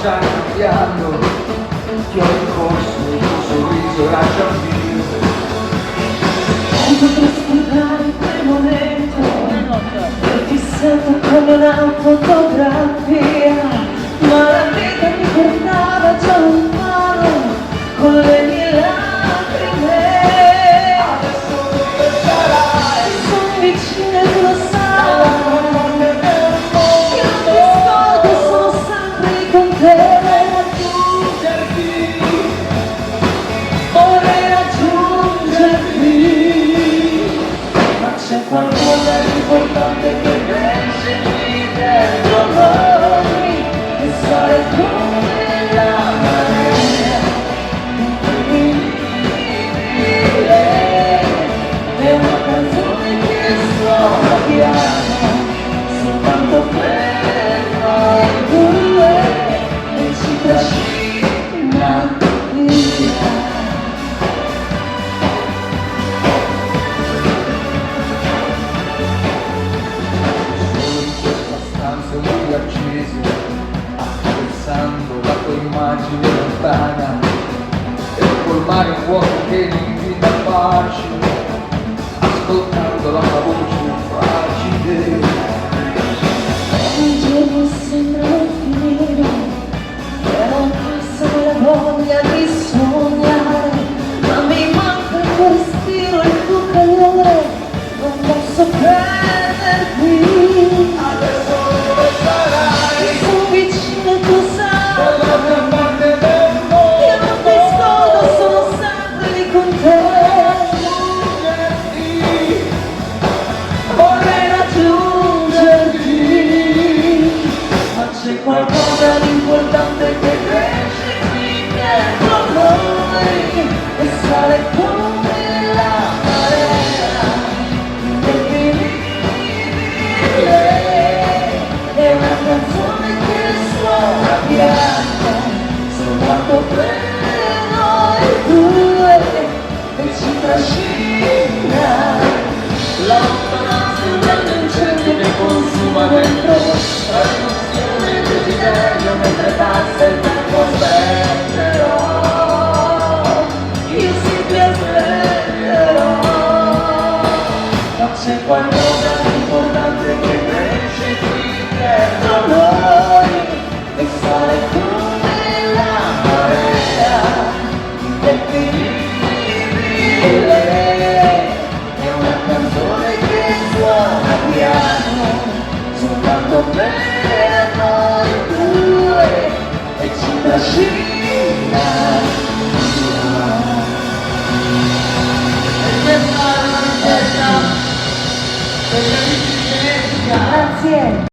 già cambiando, ti ho ricorso, il tuo sorriso lascia un filo. Non potrò scordare quel momento, io ti sento come una fotografia, ma la vita mi portava già lontano con le mie lacrime. Adesso dove sarai? Sono vicina e tu lo sai, Dall'altra parte del io non mondo. ti scordo, sono sempre lì con te. Vorrei raggiungerti, ma c'è qualcosa di importante che cresce qui dentro noi e sale come la marea infinibile. È una canzone che suona piano soltanto per noi due e ci trascina via. Acceso, attraversando la tua immagine lontana e colmare un vuoto che mi invita a farci, ascoltando la tua voce fragile. Ogni giorno sembrano finire, però passano la voglia di sognare, ma mi manca il tuo respiro, il tuo calore, non posso perderti. Adesso dove sarai? Sono vicino e tu sai, Dall'altra parte del mondo. io non ti scordo, sono sempre lì con te. Vorrei raggiungerti, ma c'è qualcosa di importante che cresce qui dentro noi e sale come la marea indefinibile. È una canzone che suona piano soltanto per noi due e ci trascina. La lontananza è un incendio che consuma dentro la riduzione del desiderio mentre passa il tempo aspetterò, io sì ti aspetterò, ma c'è qualcosa di importante che cresce qui dentro noi e sale come la marea indefinibile. È una canzone che suona piano soltanto per noi due e ci trascina